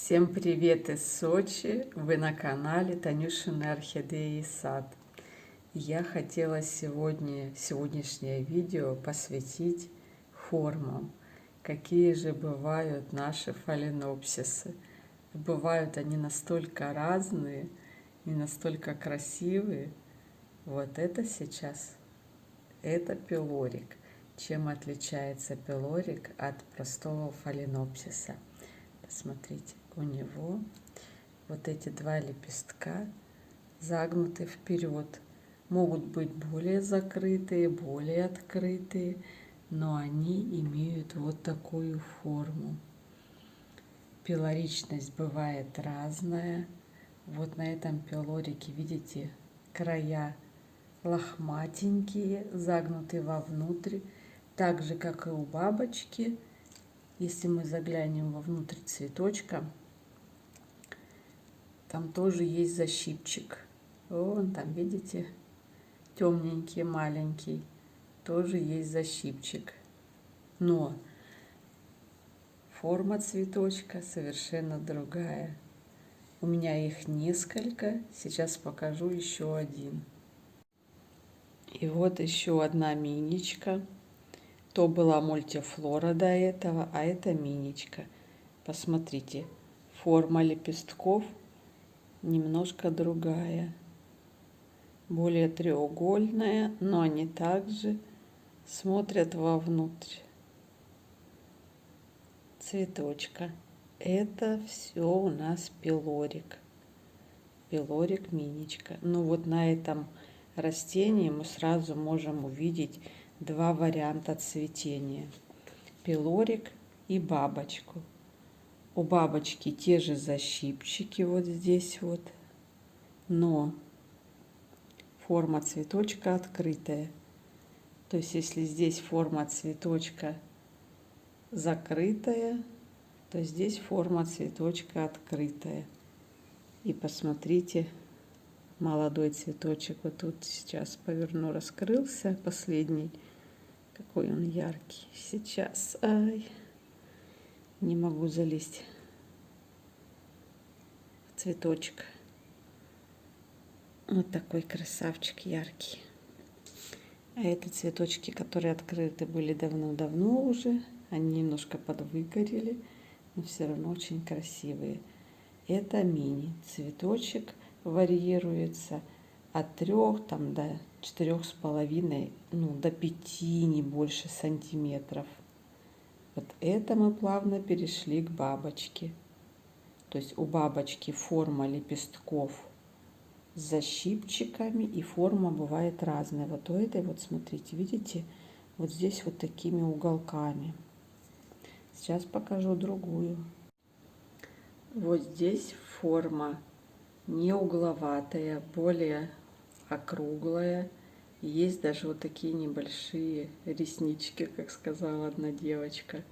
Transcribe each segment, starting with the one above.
Всем привет из Сочи! Вы на канале Танюшины орхидеи и сад. Я хотела сегодняшнее видео посвятить формам. Какие же бывают наши фаленопсисы. Бывают они настолько разные и настолько красивые. Вот это сейчас, это пилорик. Чем отличается пилорик от простого фаленопсиса? Посмотрите, у него вот эти два лепестка загнуты вперед. Могут быть более закрытые, более открытые, но они имеют вот такую форму. Пилоричность бывает разная. Вот на этом пилорике, видите, края лохматенькие, загнуты вовнутрь, так же, как и у бабочки. Если мы заглянем вовнутрь цветочка, там тоже есть защипчик. Вон там, видите, темненький, маленький, тоже есть защипчик. Но форма цветочка совершенно другая. У меня их несколько, сейчас покажу еще один. И вот еще одна миничка. То была мультифлора до этого, а это миничка. Посмотрите, форма лепестков немножко другая, более треугольная, но они также смотрят вовнутрь цветочка. Это все у нас пилорик, пилорик миничка. Ну вот на этом растении мы сразу можем увидеть два варианта цветения: пилорик и бабочку. У бабочки те же защипчики вот здесь вот, но форма цветочка открытая. То есть если здесь форма цветочка закрытая, то здесь форма цветочка открытая. И посмотрите, молодой цветочек вот тут сейчас поверну, раскрылся последний. Какой он яркий сейчас. Ай, не могу залезть в цветочек. Вот такой красавчик яркий. А это цветочки, которые открыты были давно-давно уже. Они немножко подвыгорели, но все равно очень красивые. Это мини. Цветочек варьируется от 3 там, до 4,5, ну, до 5, не больше сантиметров. Вот это мы плавно перешли к бабочке. То есть у бабочки форма лепестков с защипчиками, и форма бывает разная. Вот у этой, вот смотрите, видите, вот здесь вот такими уголками. Сейчас покажу другую. Вот здесь форма не угловатая, более округлая. Есть даже вот такие небольшие реснички, как сказала одна девочка.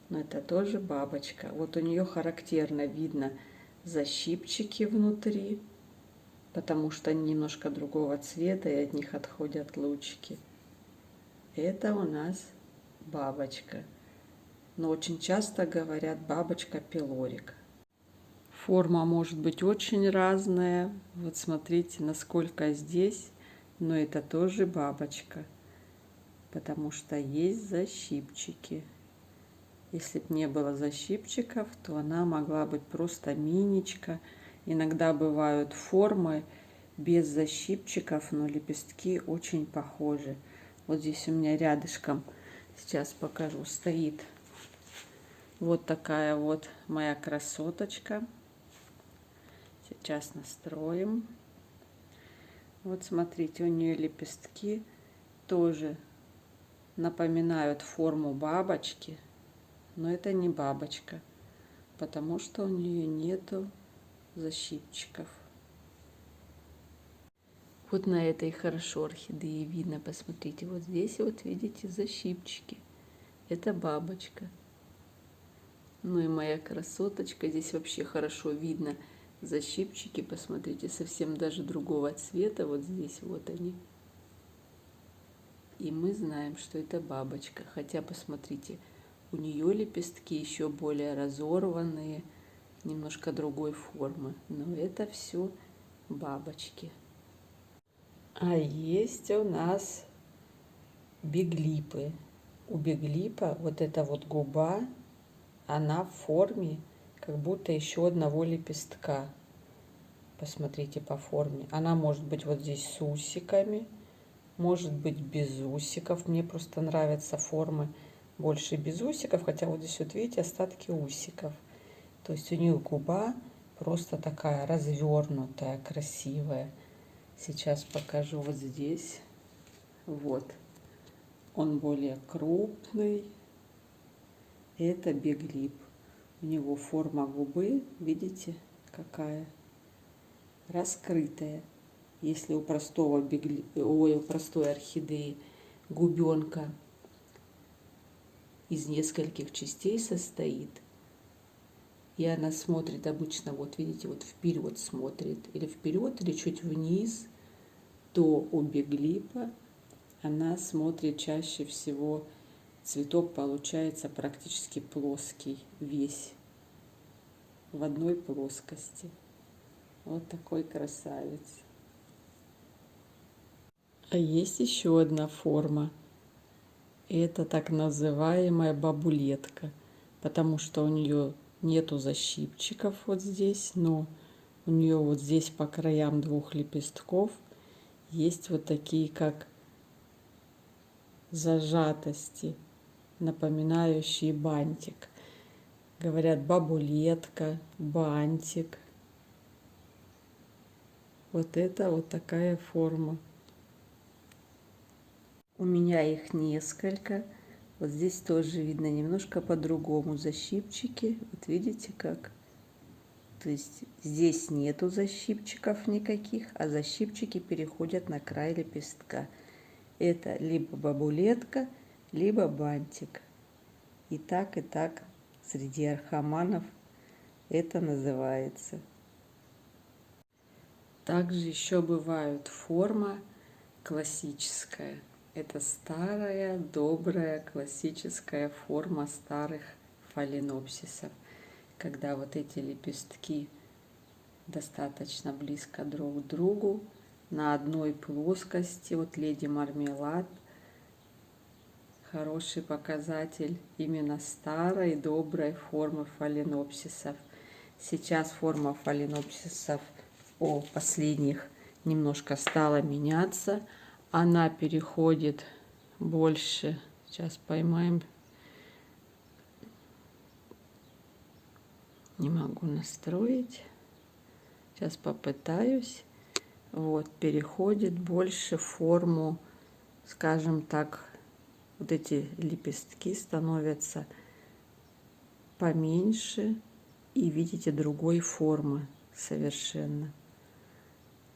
Но это тоже бабочка. Вот у нее характерно видно защипчики внутри, потому что они немножко другого цвета, и от них отходят лучики. Это у нас бабочка. Но очень часто говорят бабочка пилорик. Форма может быть очень разная. Вот смотрите, насколько здесь, но это тоже бабочка, потому что есть защипчики. Если бы не было защипчиков, то она могла быть просто миничка. Иногда бывают формы без защипчиков, но лепестки очень похожи. Вот здесь у меня рядышком, сейчас покажу, стоит вот такая вот моя красоточка. Сейчас настроим. Вот смотрите, у нее лепестки тоже напоминают форму бабочки, но это не бабочка, потому что у нее нету защипчиков. Вот на этой хорошо орхидеи видно, посмотрите, вот здесь вот видите защипчики. Это бабочка. Ну и моя красоточка, здесь вообще хорошо видно защипчики, посмотрите, совсем даже другого цвета, вот здесь вот они. И мы знаем, что это бабочка, хотя посмотрите, У нее лепестки еще более разорванные, немножко другой формы. Но это все бабочки. А есть у нас биглипы. У биглипа вот эта вот губа, она в форме как будто еще одного лепестка. Посмотрите по форме. Она может быть вот здесь с усиками, может быть без усиков. Мне просто нравятся формы больше без усиков, хотя вот здесь вот видите остатки усиков. То есть у нее губа просто такая развернутая, красивая. Сейчас покажу вот здесь. Вот. Он более крупный. Это биглип. У него форма губы, видите, какая раскрытая. Если у у простой орхидеи губенка из нескольких частей состоит, и она смотрит обычно, вот видите, вот вперед смотрит, или вперед, или чуть вниз, то у биглипа она смотрит чаще всего, цветок получается практически плоский, весь в одной плоскости. Вот такой красавец. А есть еще одна форма. Это так называемая бабулетка, потому что у нее нету защипчиков вот здесь, но у нее вот здесь по краям двух лепестков есть вот такие как зажатости, напоминающие бантик. Говорят бабулетка, бантик. Вот это вот такая форма. У меня их несколько. Вот здесь тоже видно немножко по-другому защипчики. Вот видите как? То есть здесь нету защипчиков никаких, а защипчики переходят на край лепестка. Это либо бабулетка, либо бантик. И так среди орхоманов это называется. Также еще бывает форма классическая. Это старая, добрая, классическая форма старых фаленопсисов, когда вот эти лепестки достаточно близко друг к другу, на одной плоскости. Вот леди Мармелад, хороший показатель именно старой, доброй формы фаленопсисов. Сейчас форма фаленопсисов последних немножко стала меняться. Она переходит больше. Сейчас поймаем. Не могу настроить. Сейчас попытаюсь. Вот, переходит больше в форму, скажем так, вот эти лепестки становятся поменьше и видите другой формы совершенно.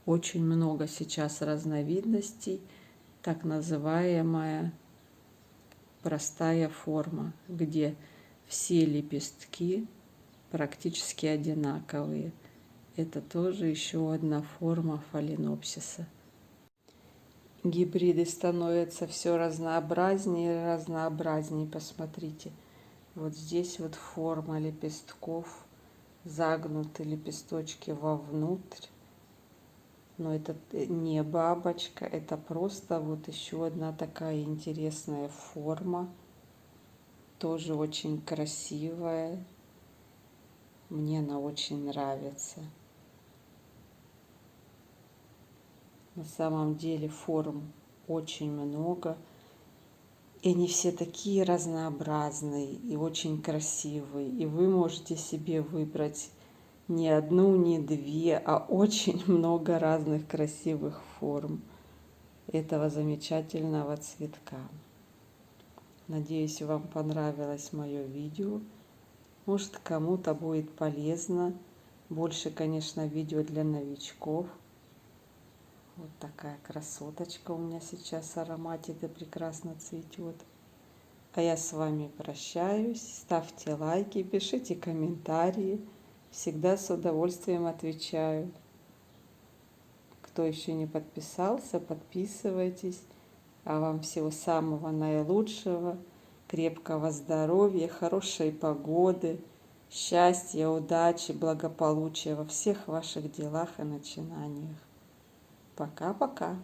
Очень много сейчас разновидностей, так называемая простая форма, где все лепестки практически одинаковые. Это тоже еще одна форма фаленопсиса. Гибриды становятся все разнообразнее и разнообразнее. Посмотрите, вот здесь вот форма лепестков, загнуты лепесточки вовнутрь. Но это не бабочка, это просто вот еще одна такая интересная форма. Тоже очень красивая. Мне она очень нравится. На самом деле форм очень много. И они все такие разнообразные и очень красивые. И вы можете себе выбрать не одну, не две, а очень много разных красивых форм этого замечательного цветка. Надеюсь, вам понравилось мое видео. Может, кому-то будет полезно. Больше, конечно, видео для новичков. Вот такая красоточка у меня сейчас ароматида прекрасно цветет. А я с вами прощаюсь. Ставьте лайки, пишите комментарии. Всегда с удовольствием отвечаю. Кто еще не подписался, подписывайтесь. А вам всего самого наилучшего. крепкого здоровья, хорошей погоды, счастья, удачи, благополучия во всех ваших делах и начинаниях. Пока-пока.